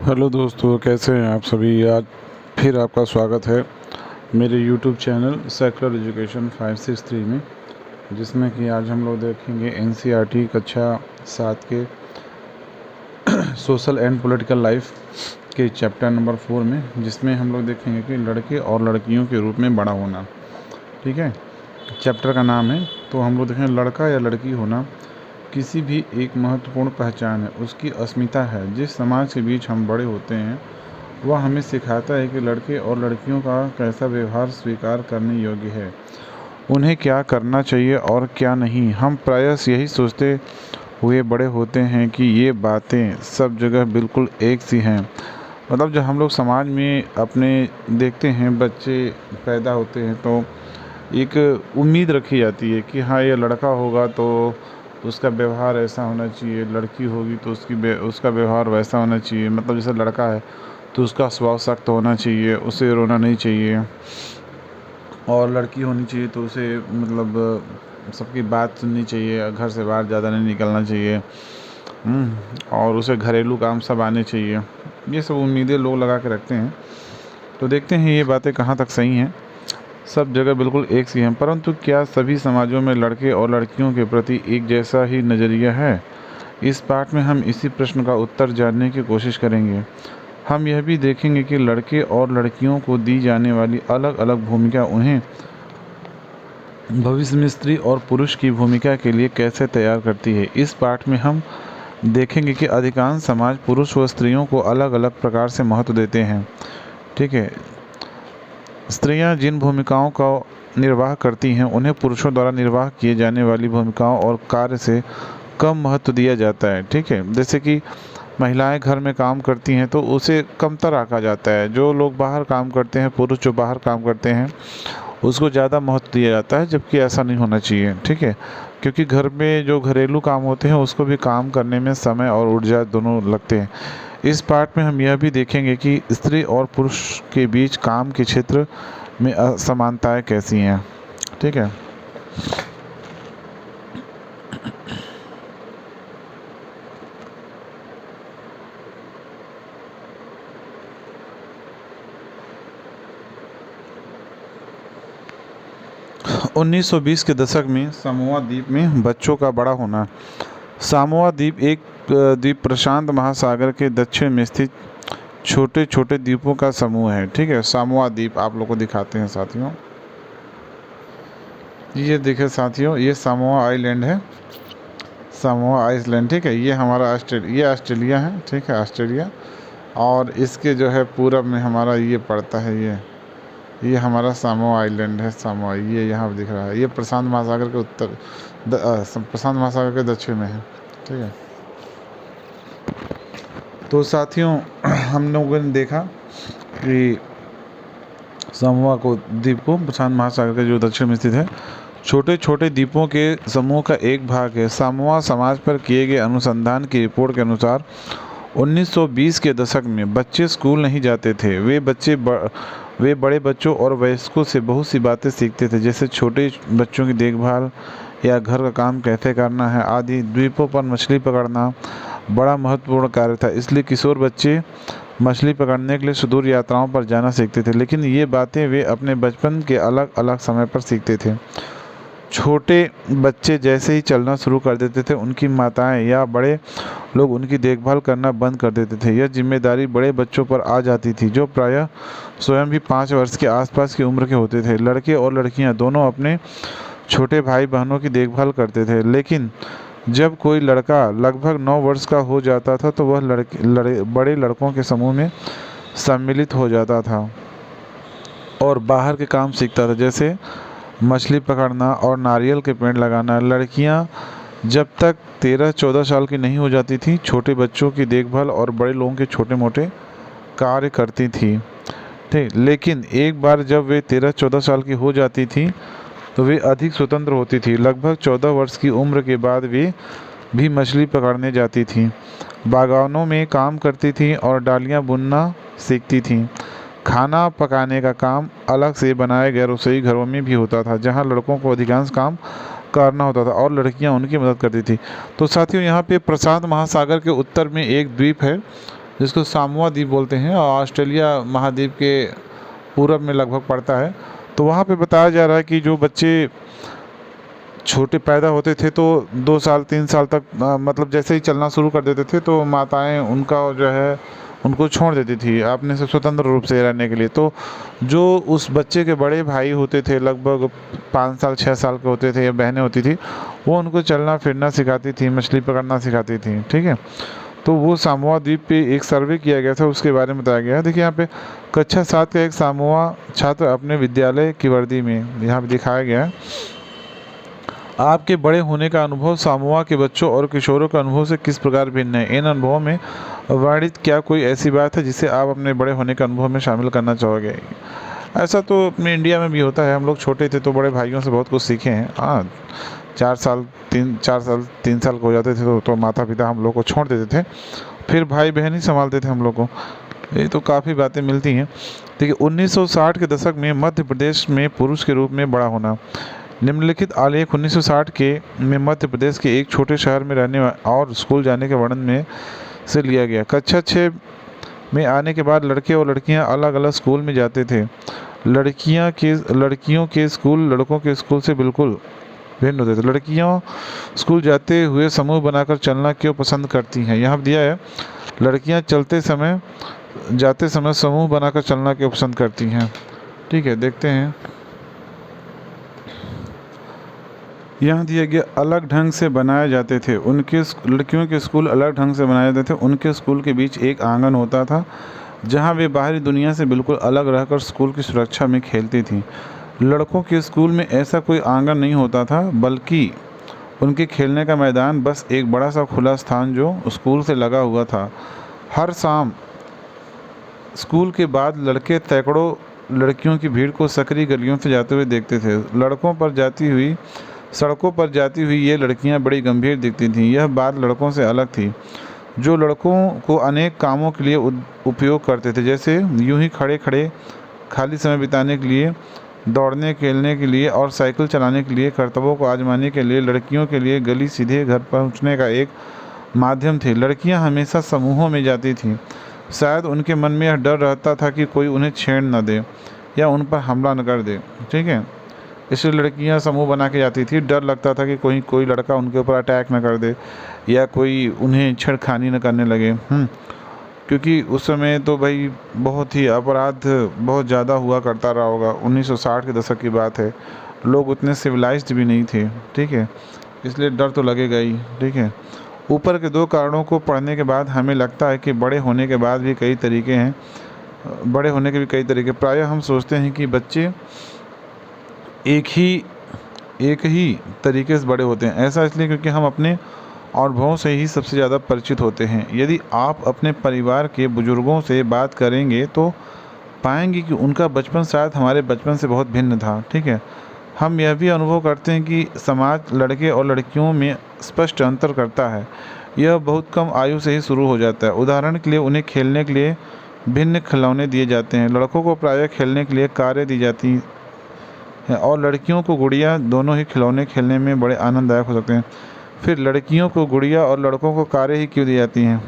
Hello दोस्तों, कैसे हैं आप सभी। आज फिर आपका स्वागत है मेरे यूट्यूब चैनल सेकुलर एजुकेशन 563 में, जिसमें कि आज हम लोग देखेंगे एनसीईआरटी कक्षा 7 के सोशल एंड पॉलिटिकल लाइफ के चैप्टर नंबर 4 में, जिसमें हम लोग देखेंगे कि लड़के और लड़कियों के रूप में बड़ा होना। ठीक है, चैप्टर का नाम है। तो हम लोग देखेंगे लड़का या लड़की होना किसी भी एक महत्वपूर्ण पहचान है, उसकी अस्मिता है। जिस समाज के बीच हम बड़े होते हैं वह हमें सिखाता है कि लड़के और लड़कियों का कैसा व्यवहार स्वीकार करने योग्य है, उन्हें क्या करना चाहिए और क्या नहीं। हम प्रायः यही सोचते हुए बड़े होते हैं कि ये बातें सब जगह बिल्कुल एक सी हैं। मतलब जब हम लोग समाज में अपने देखते हैं, बच्चे पैदा होते हैं तो एक उम्मीद रखी जाती है कि हाँ, ये लड़का होगा तो उसका व्यवहार ऐसा होना चाहिए, लड़की होगी तो उसका व्यवहार वैसा होना चाहिए। मतलब जैसे लड़का है तो उसका स्वभाव सख्त होना चाहिए, उसे रोना नहीं चाहिए। और लड़की होनी चाहिए तो उसे मतलब सबकी बात सुननी चाहिए, घर से बाहर ज़्यादा नहीं निकलना चाहिए। और उसे घरेलू काम सब आने चाहिए। ये सब उम्मीदें लोग लगा के रखते हैं। तो देखते हैं ये बातें कहाँ तक सही हैं। सब जगह बिल्कुल एक सी हैं, परंतु क्या सभी समाजों में लड़के और लड़कियों के प्रति एक जैसा ही नज़रिया है? इस पाठ में हम इसी प्रश्न का उत्तर जानने की कोशिश करेंगे। हम यह भी देखेंगे कि लड़के और लड़कियों को दी जाने वाली अलग अलग भूमिका उन्हें भविष्य में स्त्री और पुरुष की भूमिका के लिए कैसे तैयार करती है। इस पाठ में हम देखेंगे कि अधिकांश समाज पुरुष व स्त्रियों को अलग अलग प्रकार से महत्व देते हैं। ठीक है, स्त्रियां जिन भूमिकाओं का निर्वाह करती हैं उन्हें पुरुषों द्वारा निर्वाह किए जाने वाली भूमिकाओं और कार्य से कम महत्व दिया जाता है। ठीक है, जैसे कि महिलाएं घर में काम करती हैं तो उसे कमतर आंका जाता है। जो लोग बाहर काम करते हैं, पुरुष जो बाहर काम करते हैं, उसको ज़्यादा महत्व दिया जाता है, जबकि ऐसा नहीं होना चाहिए। ठीक है, क्योंकि घर में जो घरेलू काम होते हैं उसको भी काम करने में समय और ऊर्जा दोनों लगते हैं। इस पाठ में हम यह भी देखेंगे कि स्त्री और पुरुष के बीच काम के क्षेत्र में असमानताएं कैसी हैं। ठीक है, 1920 के दशक में समोआ द्वीप में बच्चों का बड़ा होना। समोआ द्वीप एक द्वीप प्रशांत महासागर के दक्षिण में स्थित छोटे छोटे द्वीपों का समूह है। ठीक है, समोआ द्वीप आप लोग को दिखाते हैं साथियों। ये देखिए साथियों, ये समोआ आइलैंड है, समोआ आइलैंड। ठीक है, ये हमारा ऑस्ट्रेलिया है। ठीक है, ऑस्ट्रेलिया। और इसके जो है पूरब में हमारा ये पड़ता है, ये हमारा समोआ आइलैंड है। समोआ ये यहाँ दिख रहा है, ये प्रशांत महासागर के प्रशांत महासागर के दक्षिण में है। ठीक है, तो साथियों हम लोगों ने देखा कि समोआ को द्वीप को प्रशांत महासागर के जो दक्षिण में स्थित है, छोटे छोटे द्वीपों के समूह का एक भाग है। समोआ समाज पर किए गए अनुसंधान की रिपोर्ट के अनुसार 1920 के दशक में बच्चे स्कूल नहीं जाते थे। वे बड़े बच्चों और वयस्कों से बहुत सी बातें सीखते थे, जैसे छोटे बच्चों की देखभाल या घर का काम कैसे करना है आदि। द्वीपों पर मछली पकड़ना बड़ा महत्वपूर्ण कार्य था, इसलिए किशोर बच्चे मछली पकड़ने के लिए सुदूर यात्राओं पर जाना सीखते थे। लेकिन ये बातें वे अपने बचपन के अलग अलग समय पर सीखते थे। छोटे बच्चे जैसे ही चलना शुरू कर देते थे, उनकी माताएं या बड़े लोग उनकी देखभाल करना बंद कर देते थे। यह जिम्मेदारी बड़े बच्चों पर आ जाती थी, जो प्रायः स्वयं भी 5 वर्ष के आसपास की उम्र के होते थे। लड़के और लड़कियां दोनों अपने छोटे भाई बहनों की देखभाल करते थे, लेकिन जब कोई लड़का लगभग 9 वर्ष का हो जाता था तो वह बड़े लड़कों के समूह में सम्मिलित हो जाता था और बाहर के काम सीखता था, जैसे मछली पकड़ना और नारियल के पेड़ लगाना। लड़कियां जब तक 13-14 साल की नहीं हो जाती थी, छोटे बच्चों की देखभाल और बड़े लोगों के छोटे मोटे कार्य करती थी। ठीक, लेकिन एक बार जब वे 13-14 साल की हो जाती थी तो वे अधिक स्वतंत्र होती थी। लगभग 14 वर्ष की उम्र के बाद वे भी मछली पकड़ने जाती थीं, बागानों में काम करती थीं और डालियाँ बुनना सीखती थीं। खाना पकाने का काम अलग से बनाए गए रसोई घरों में भी होता था, जहां लड़कों को अधिकांश काम करना होता था और लड़कियां उनकी मदद करती थी। तो साथियों, यहाँ पे प्रशांत महासागर के उत्तर में एक द्वीप है जिसको सामोआ द्वीप बोलते हैं और ऑस्ट्रेलिया महाद्वीप के पूरब में लगभग पड़ता है। तो वहाँ पे बताया जा रहा है कि जो बच्चे छोटे पैदा होते थे तो 2 साल 3 साल तक मतलब जैसे ही चलना शुरू कर देते थे तो माताएं उनका जो है उनको छोड़ देती थी अपने से स्वतंत्र रूप से रहने के लिए। तो जो उस बच्चे के बड़े भाई होते थे, लगभग 5 साल 6 साल के होते थे, या बहनें होती थी, वो उनको चलना फिरना सिखाती थी, मछली पकड़ना सिखाती थी। ठीक है, तो वो सामोआ द्वीप पे एक सर्वे किया गया था, उसके बारे में बताया गया है। देखिए यहाँ पे कक्षा 7 का एक सामोआ छात्र अपने विद्यालय की वर्दी में, यहाँ पे दिखाया गया है, आपके बड़े होने का अनुभव सामोआ के बच्चों और किशोरों के अनुभव से किस प्रकार भिन्न है। इन अनुभवों में वर्णित क्या कोई ऐसी बात है जिसे आप अपने बड़े होने के अनुभव में शामिल करना चाहोगे। ऐसा तो अपने इंडिया में भी होता है। हम लोग छोटे थे तो बड़े भाइयों से बहुत कुछ सीखे हैं। हाँ, 4 साल 3 साल को हो जाते थे तो माता पिता हम लोग को छोड़ देते थे, फिर भाई बहन ही संभालते थे हम लोग को। ये तो काफ़ी बातें मिलती हैं। देखिए 1960 के दशक में मध्य प्रदेश में पुरुष के रूप में बड़ा होना। निम्नलिखित आलेख 1960 के में मध्य प्रदेश के एक छोटे शहर में रहने और स्कूल जाने के वर्णन में से लिया गया। कक्षा 6 में आने के बाद लड़के और लड़कियां अलग अलग स्कूल में जाते थे। लड़कियों के स्कूल लड़कों के स्कूल से बिल्कुल भिन्न होते थे। लड़कियां स्कूल जाते हुए समूह बनाकर चलना क्यों पसंद करती हैं। यहाँ दिया है, लड़कियां जाते समय समूह बनाकर चलना क्यों पसंद करती हैं। ठीक है, देखते हैं। यहाँ दिया गया, अलग ढंग से बनाए जाते थे। लड़कियों के स्कूल अलग ढंग से बनाए जाते थे। उनके स्कूल के बीच एक आंगन होता था जहाँ वे बाहरी दुनिया से बिल्कुल अलग रहकर स्कूल की सुरक्षा में खेलती थीं। लड़कों के स्कूल में ऐसा कोई आंगन नहीं होता था, बल्कि उनके खेलने का मैदान बस एक बड़ा सा खुला स्थान जो स्कूल से लगा हुआ था। हर शाम स्कूल के बाद लड़के सैकड़ों लड़कियों की भीड़ को सकरी गलियों से जाते हुए देखते थे। सड़कों पर जाती हुई ये लड़कियां बड़ी गंभीर दिखती थीं। यह बात लड़कों से अलग थी, जो लड़कों को अनेक कामों के लिए उपयोग करते थे, जैसे यूं ही खड़े खड़े खाली समय बिताने के लिए, दौड़ने खेलने के लिए और साइकिल चलाने के लिए। कर्तव्यों को आजमाने के लिए लड़कियों के लिए गली सीधे घर पहुंचने का एक माध्यम थी। लड़कियां हमेशा समूहों में जाती थीं। शायद उनके मन में यह डर रहता था कि कोई उन्हें छेड़ न दे या उन पर हमला न कर दे। ठीक है, इसलिए लड़कियां समूह बना के जाती थी। डर लगता था कि कोई लड़का उनके ऊपर अटैक न कर दे या कोई उन्हें छेड़खानी न करने लगे। क्योंकि उस समय तो भाई बहुत ही अपराध बहुत ज़्यादा हुआ करता रहा होगा। 1960 के दशक की बात है, लोग उतने सिविलाइज्ड भी नहीं थे। ठीक है, इसलिए डर तो लगेगा ही। ठीक है, ऊपर के 2 कारणों को पढ़ने के बाद हमें लगता है कि बड़े होने के भी कई तरीके। प्रायः हम सोचते हैं कि बच्चे एक ही तरीके से बड़े होते हैं। ऐसा इसलिए क्योंकि हम अपने अनुभवों से ही सबसे ज़्यादा परिचित होते हैं। यदि आप अपने परिवार के बुजुर्गों से बात करेंगे तो पाएंगे कि उनका बचपन शायद हमारे बचपन से बहुत भिन्न था। ठीक है, हम यह भी अनुभव करते हैं कि समाज लड़के और लड़कियों में स्पष्ट अंतर करता है। यह बहुत कम आयु से ही शुरू हो जाता है। उदाहरण के लिए उन्हें खेलने के लिए भिन्न खिलौने दिए जाते हैं। लड़कों को प्रायः खेलने के लिए कारें दी जाती हैं और लड़कियों को गुड़िया। दोनों ही खिलौने खेलने में बड़े आनंददायक हो सकते हैं। फिर लड़कियों को गुड़िया और लड़कों को कारें ही क्यों दी जाती हैं।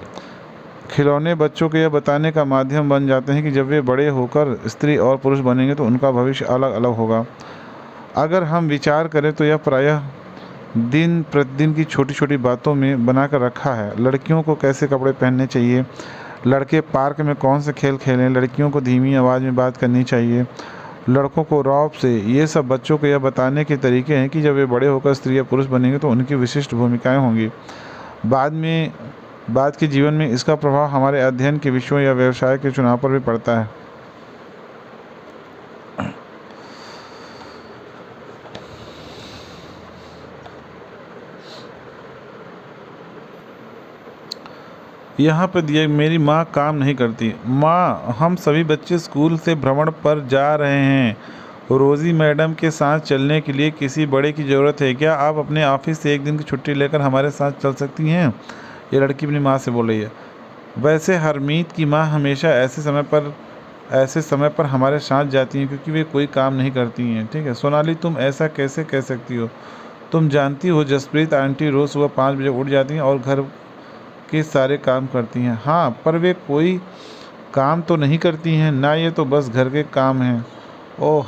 खिलौने बच्चों को यह बताने का माध्यम बन जाते हैं कि जब वे बड़े होकर स्त्री और पुरुष बनेंगे तो उनका भविष्य अलग अलग होगा। अगर हम विचार करें तो यह प्रायः दिन प्रतिदिन की छोटी छोटी बातों में बनाकर रखा है। लड़कियों को कैसे कपड़े पहनने चाहिए, लड़के पार्क में कौन से खेल खेलें, लड़कियों को धीमी आवाज़ में बात करनी चाहिए, लड़कों को रौब से। ये सब बच्चों को यह बताने के तरीके हैं कि जब वे बड़े होकर स्त्री या पुरुष बनेंगे तो उनकी विशिष्ट भूमिकाएं होंगी। बाद के जीवन में इसका प्रभाव हमारे अध्ययन के विषयों या व्यवसाय के चुनाव पर भी पड़ता है। यहाँ पर दिया, मेरी माँ काम नहीं करती। माँ, हम सभी बच्चे स्कूल से भ्रमण पर जा रहे हैं। रोज़ी मैडम के साथ चलने के लिए किसी बड़े की ज़रूरत है क्या? आप अपने ऑफिस से एक दिन की छुट्टी लेकर हमारे साथ चल सकती हैं? ये लड़की अपनी माँ से बोल रही है। वैसे हरमीत की माँ हमेशा ऐसे समय पर हमारे साथ जाती हैं क्योंकि वे कोई काम नहीं करती हैं। ठीक है, सोनाली, तुम ऐसा कैसे कह सकती हो? तुम जानती हो जसप्रीत आंटी रोज़ सुबह 5 बजे उठ जाती हैं और घर के सारे काम करती हैं। हाँ, पर वे कोई काम तो नहीं करती हैं ना, ये तो बस घर के काम हैं। ओह,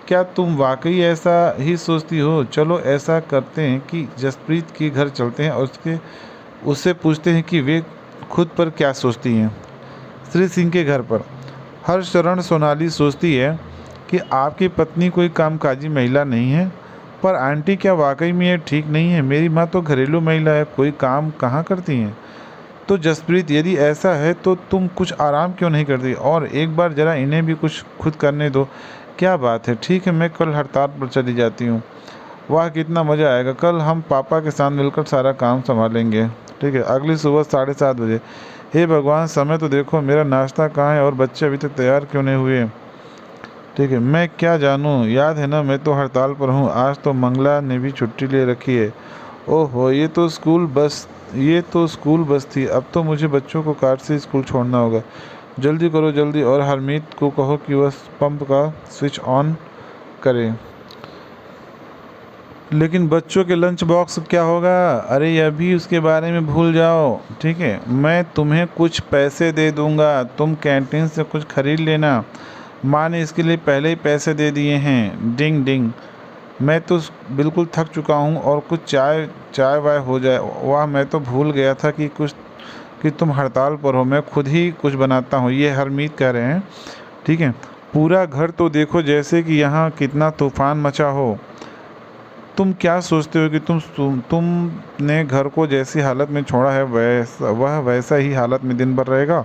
क्या तुम वाकई ऐसा ही सोचती हो? चलो ऐसा करते हैं कि जसप्रीत के घर चलते हैं और उससे पूछते हैं कि वे खुद पर क्या सोचती हैं। श्री सिंह के घर पर हरशरण सोनाली सोचती है कि आपकी पत्नी कोई कामकाजी महिला नहीं है। पर आंटी, क्या वाकई में ये ठीक नहीं है? मेरी माँ तो घरेलू महिला है, कोई काम कहाँ करती हैं। तो जसप्रीत, यदि ऐसा है तो तुम कुछ आराम क्यों नहीं करती? और एक बार ज़रा इन्हें भी कुछ खुद करने दो। क्या बात है, ठीक है, मैं कल हड़ताल पर चली जाती हूँ। वाह, कितना मज़ा आएगा, कल हम पापा के साथ मिलकर सारा काम संभालेंगे। ठीक है, अगली सुबह 7:30 बजे। हे भगवान, समय तो देखो, मेरा नाश्ता कहाँ है और बच्चे अभी तक तैयार क्यों नहीं हुए? ठीक है, मैं क्या जानूँ, याद है ना, मैं तो हड़ताल पर हूँ। आज तो मंगला ने भी छुट्टी ले रखी है। ओहो, ये तो स्कूल बस थी। अब तो मुझे बच्चों को कार से स्कूल छोड़ना होगा। जल्दी करो जल्दी, और हरमीत को कहो कि वह पंप का स्विच ऑन करे। लेकिन बच्चों के लंच बॉक्स क्या होगा? अरे अभी उसके बारे में भूल जाओ। ठीक है, मैं तुम्हें कुछ पैसे दे दूंगा, तुम कैंटीन से कुछ खरीद लेना। माँ ने इसके लिए पहले ही पैसे दे दिए हैं। डिंग डिंग। मैं तो बिल्कुल थक चुका हूँ, और कुछ चाय चाय वाय हो जाए। वाह, मैं तो भूल गया था कि तुम हड़ताल पर हो। मैं खुद ही कुछ बनाता हूँ, ये हरमीत कह रहे हैं। ठीक है, पूरा घर तो देखो जैसे कि यहाँ कितना तूफान मचा हो। तुम क्या सोचते हो कि तुमने घर को जैसी हालत में छोड़ा है वह वैसा ही हालत में दिन भर रहेगा?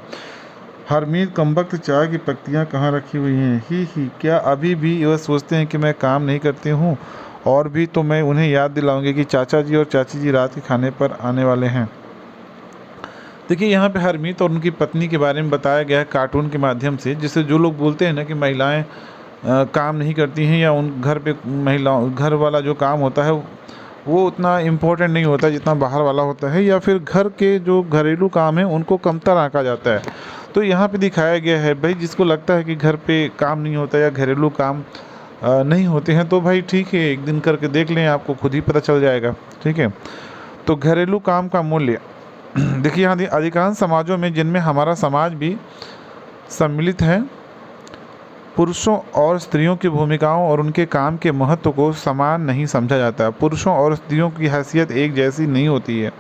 हरमीत, कमबख्त, चाय की पत्तियाँ कहाँ रखी हुई हैं? ही, क्या अभी भी वह सोचते हैं कि मैं काम नहीं करती हूँ? और भी तो मैं उन्हें याद दिलाऊंगी कि चाचा जी और चाची जी रात के खाने पर आने वाले हैं। देखिए, यहाँ पे हरमीत और उनकी पत्नी के बारे में बताया गया है कार्टून के माध्यम से, जिससे जो लोग बोलते हैं ना कि महिलाएं काम नहीं करती हैं, या उन घर पे महिलाओं घर वाला जो काम होता है वो उतना इम्पोर्टेंट नहीं होता जितना बाहर वाला होता है, या फिर घर के जो घरेलू काम है उनको कमतर आंका जाता है। तो यहाँ पे दिखाया गया है भाई, जिसको लगता है कि घर पे काम नहीं होता या घरेलू काम नहीं होते हैं, तो भाई ठीक है, एक दिन करके देख लें, आपको खुद ही पता चल जाएगा। ठीक है, तो घरेलू काम का मूल्य देखिए, यहाँ अधिकांश समाजों में, जिनमें हमारा समाज भी सम्मिलित है, पुरुषों और स्त्रियों की भूमिकाओं और उनके काम के महत्व को समान नहीं समझा जाता। पुरुषों और स्त्रियों की हैसियत एक जैसी नहीं होती है।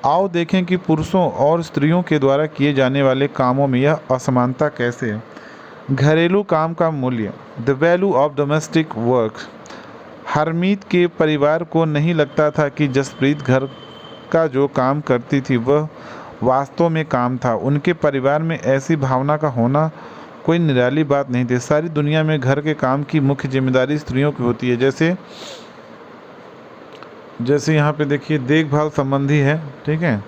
आओ देखें कि पुरुषों और स्त्रियों के द्वारा किए जाने वाले कामों में यह असमानता कैसे है। घरेलू काम का मूल्य, the value of domestic work. Harmeet के परिवार को नहीं लगता था कि जसप्रीत घर का जो काम करती थी वह वास्तव में काम था। उनके परिवार में ऐसी भावना का होना कोई निराली बात नहीं थी। सारी दुनिया में घर के काम की मुख्य जिम्मेदारी स्त्रियों की होती है। जैसे यहाँ पे देखिए, देखभाल संबंधी है। ठीक है,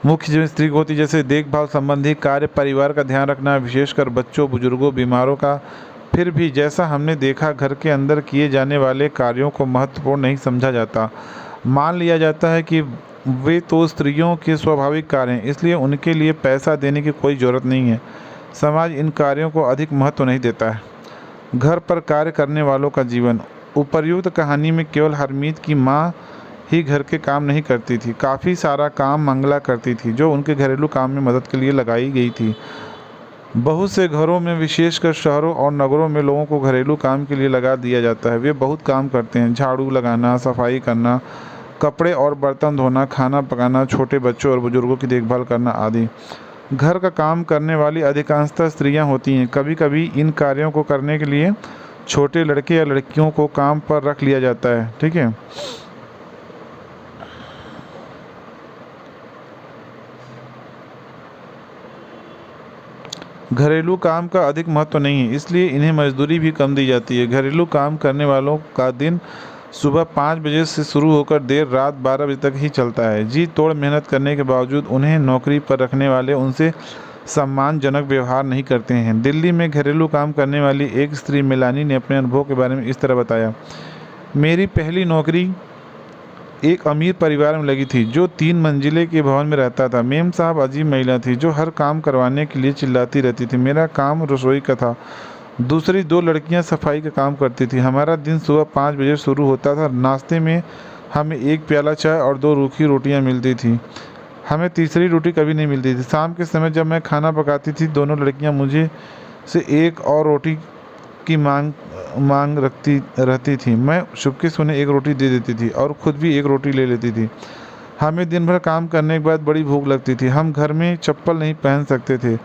मुख्य जो स्त्री को होती है, जैसे देखभाल संबंधी कार्य, परिवार का ध्यान रखना, विशेषकर बच्चों, बुजुर्गों, बीमारों का। फिर भी जैसा हमने देखा, घर के अंदर किए जाने वाले कार्यों को महत्वपूर्ण नहीं समझा जाता। मान लिया जाता है कि वे तो स्त्रियों के स्वाभाविक कार्य हैं, इसलिए उनके लिए पैसा देने की कोई ज़रूरत नहीं है। समाज इन कार्यों को अधिक महत्व नहीं देता है। घर पर कार्य करने वालों का जीवन। उपर्युक्त कहानी में केवल हरमीत की माँ ही घर के काम नहीं करती थी, काफ़ी सारा काम मंगला करती थी, जो उनके घरेलू काम में मदद के लिए लगाई गई थी। बहुत से घरों में, विशेषकर शहरों और नगरों में, लोगों को घरेलू काम के लिए लगा दिया जाता है। वे बहुत काम करते हैं, झाड़ू लगाना, सफाई करना, कपड़े और बर्तन धोना, खाना पकाना, छोटे बच्चों और बुजुर्गों की देखभाल करना आदि। घर का काम करने वाली अधिकांशतः स्त्रियां होती हैं। कभी कभी इन कार्यों को करने के लिए छोटे लड़के या लड़कियों को काम पर रख लिया जाता है। ठीक है, घरेलू काम का अधिक महत्व नहीं है, इसलिए इन्हें मजदूरी भी कम दी जाती है। घरेलू काम करने वालों का दिन सुबह 5 बजे से शुरू होकर देर रात 12 बजे तक ही चलता है। जी तोड़ मेहनत करने के बावजूद उन्हें नौकरी पर रखने वाले उनसे सम्मानजनक व्यवहार नहीं करते हैं। दिल्ली में घरेलू काम करने वाली एक स्त्री मेलानी ने अपने अनुभव के बारे में इस तरह बताया। मेरी पहली नौकरी एक अमीर परिवार में लगी थी, जो 3 मंजिले के भवन में रहता था। मेम साहब अजीब महिला थी, जो हर काम करवाने के लिए चिल्लाती रहती थी। मेरा काम रसोई का था, दूसरी 2 लड़कियां सफाई का काम करती थी। हमारा दिन सुबह 5 बजे शुरू होता था। नाश्ते में हमें एक प्याला चाय और 2 रूखी रोटियां मिलती थी। हमें तीसरी रोटी कभी नहीं मिलती थी। शाम के समय जब मैं खाना पकाती थी, दोनों लड़कियां मुझे से एक और रोटी की मांग रखती रहती थी। मैं चुपके से उन्हें एक रोटी दे देती थी और ख़ुद भी एक रोटी ले लेती थी। हमें दिन भर काम करने के बाद बड़ी भूख लगती थी। हम घर में चप्पल नहीं पहन सकते थे।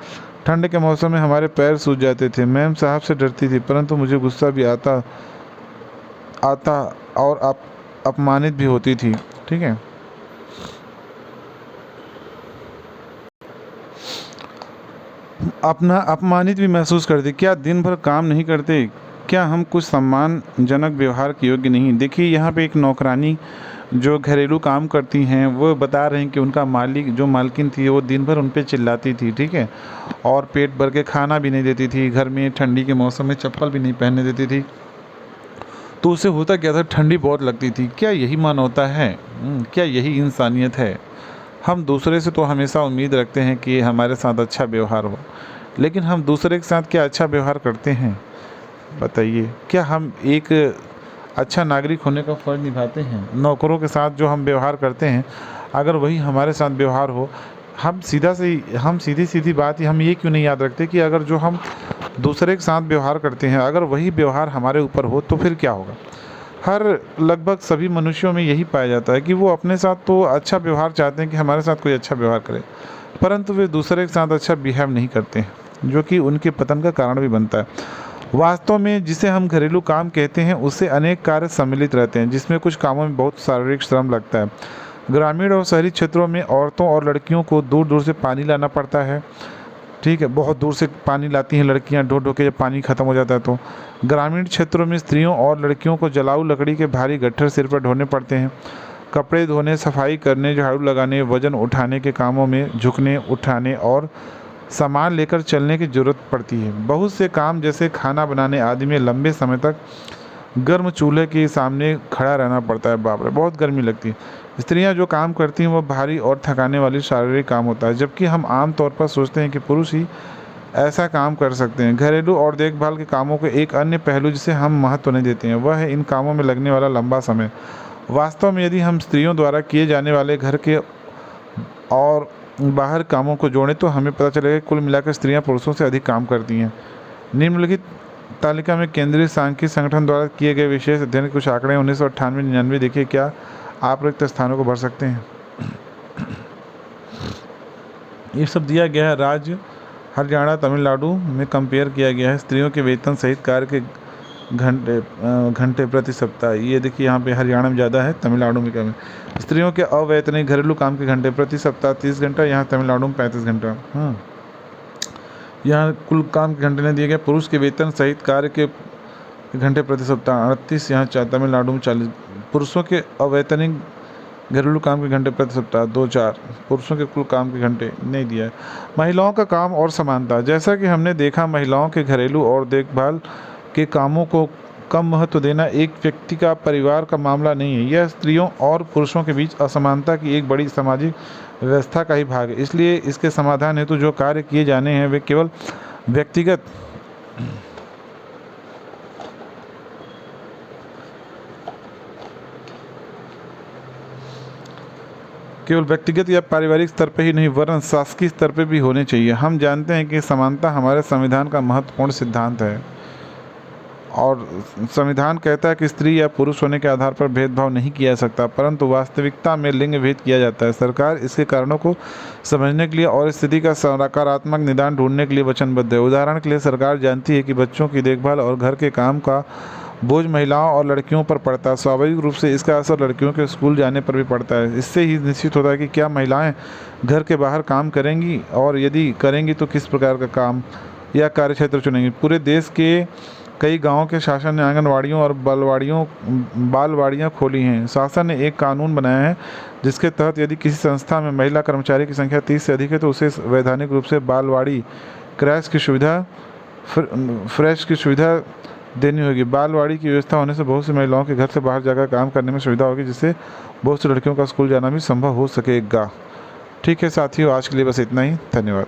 ठंड के मौसम में हमारे पैर सूज जाते थे। मैम साहब से डरती थी, परंतु मुझे गुस्सा भी आता आता और अपमानित भी होती थी। ठीक है, अपना अपमानित भी महसूस करते। क्या दिन भर काम नहीं करते? क्या हम कुछ सम्मानजनक व्यवहार के योग्य नहीं? देखिए, यहाँ पे एक नौकरानी जो घरेलू काम करती हैं, वो बता रहे हैं कि उनका मालिक, जो मालकिन थी, वो दिन भर उन पे चिल्लाती थी। ठीक है, और पेट भर के खाना भी नहीं देती थी। घर में ठंडी के मौसम में चप्पल भी नहीं पहनने देती थी। तो उससे होता क्या था, ठंडी बहुत लगती थी। क्या यही मानवता है? क्या यही इंसानियत है? हम दूसरे से तो हमेशा उम्मीद रखते हैं कि हमारे साथ अच्छा व्यवहार हो, लेकिन हम दूसरे के साथ क्या अच्छा व्यवहार करते हैं? बताइए, क्या हम एक अच्छा नागरिक होने का फ़र्ज़ निभाते हैं? नौकरों के साथ जो हम व्यवहार करते हैं, अगर वही हमारे साथ व्यवहार हो, हम सीधी-सीधी बात हम ये क्यों नहीं याद रखते कि अगर जो हम दूसरे के साथ व्यवहार करते हैं, अगर वही व्यवहार हमारे ऊपर हो तो फिर क्या होगा? हर लगभग सभी मनुष्यों में यही पाया जाता है कि वो अपने साथ तो अच्छा व्यवहार चाहते हैं कि हमारे साथ कोई अच्छा व्यवहार करे, परंतु वे दूसरे के साथ अच्छा बिहेव नहीं करते हैं, जो कि उनके पतन का कारण भी बनता है। वास्तव में जिसे हम घरेलू काम कहते हैं, उससे अनेक कार्य सम्मिलित रहते हैं, जिसमें कुछ कामों में बहुत शारीरिक श्रम लगता है। ग्रामीण और शहरी क्षेत्रों में औरतों और लड़कियों को दूर दूर से पानी लाना पड़ता है। ठीक है, बहुत दूर से पानी लाती हैं लड़कियां, ढो ढो के, जब पानी ख़त्म हो जाता है तो। ग्रामीण क्षेत्रों में स्त्रियों और लड़कियों को जलाऊ लकड़ी के भारी गट्ठर सिर पर ढोने पड़ते हैं। कपड़े धोने, सफाई करने, झाड़ू लगाने, वजन उठाने के कामों में झुकने, उठाने और सामान लेकर चलने की ज़रूरत पड़ती है। बहुत से काम जैसे खाना बनाने आदि में लंबे समय तक गर्म चूल्हे के सामने खड़ा रहना पड़ता है। बाप रे, बहुत गर्मी लगती है। स्त्रियां जो काम करती हैं वो भारी और थकाने वाली शारीरिक काम होता है, जबकि हम आम तौर पर सोचते हैं कि पुरुष ही ऐसा काम कर सकते हैं। घरेलू और देखभाल के कामों के एक अन्य पहलू जिसे हम महत्व नहीं देते हैं, वह है इन कामों में लगने वाला लंबा समय। वास्तव में यदि हम स्त्रियों द्वारा किए जाने वाले घर के और बाहर कामों को जोड़ें तो हमें पता चलेगा कि कुल मिलाकर स्त्रियां पुरुषों से अधिक काम करती हैं। निम्नलिखित तालिका में केंद्रीय सांख्यिकी संगठन द्वारा किए गए विशेष अध्ययन के कुछ आंकड़े 1998-99। देखिए, क्या आप रिक्त स्थानों को भर सकते हैं? ये सब दिया गया है। राज्य हरियाणा, तमिलनाडु में कंपेयर किया गया है स्त्रियों के वेतन सहित कार्य के घंटे प्रति सप्ताह। ये देखिए, यहाँ पे हरियाणा में ज़्यादा है, तमिलनाडु में कम है। स्त्रियों के अवैतनिक घरेलू काम के घंटे प्रति सप्ताह 30 घंटा, यहाँ तमिलनाडु में 35 घंटा। यहाँ कुल काम के घंटे नहीं दिए गए। पुरुष के वेतन सहित कार्य के घंटे प्रति सप्ताह 38, यहाँ तमिलनाडु में 40। पुरुषों के अवैतनिक घरेलू काम के घंटे प्रति सप्ताह 2-4। पुरुषों के कुल काम के घंटे नहीं दिया है। महिलाओं का काम और समानता। जैसा कि हमने देखा, महिलाओं के घरेलू और देखभाल के कामों को कम महत्व देना एक व्यक्ति का, परिवार का मामला नहीं है। यह स्त्रियों और पुरुषों के बीच असमानता की एक बड़ी सामाजिक व्यवस्था का ही भाग है। इसलिए इसके समाधान हेतु जो कार्य किए जाने हैं वे केवल व्यक्तिगत या पारिवारिक स्तर पर ही नहीं, वरन शासकीय स्तर पर भी होने चाहिए। हम जानते हैं कि समानता हमारे संविधान का महत्वपूर्ण सिद्धांत है और संविधान कहता है कि स्त्री या पुरुष होने के आधार पर भेदभाव नहीं किया जा सकता, परंतु वास्तविकता में लिंग भेद किया जाता है। सरकार इसके कारणों को समझने के लिए और स्थिति का सकारात्मक निदान ढूंढने के लिए वचनबद्ध है। उदाहरण के लिए, सरकार जानती है कि बच्चों की देखभाल और घर के काम का बोझ महिलाओं और लड़कियों पर पड़ता है। स्वाभाविक रूप से इसका असर लड़कियों के स्कूल जाने पर भी पड़ता है। इससे ही निश्चित होता है कि क्या महिलाएं घर के बाहर काम करेंगी, और यदि करेंगी तो किस प्रकार का काम या कार्यक्षेत्र चुनेंगी। पूरे देश के कई गांवों के शासन ने आंगनवाड़ियों और बालवाड़ियां खोली हैं। शासन ने एक कानून बनाया है जिसके तहत यदि किसी संस्था में महिला कर्मचारी की संख्या 30 से अधिक है तो उसे वैधानिक रूप से बालवाड़ी फ्रेश की सुविधा देनी होगी। बालवाड़ी की व्यवस्था होने से बहुत सी महिलाओं के घर से बाहर जाकर काम करने में सुविधा होगी, जिससे बहुत सी लड़कियों का स्कूल जाना भी संभव हो सकेगा। ठीक है साथियों, आज के लिए बस इतना ही। धन्यवाद।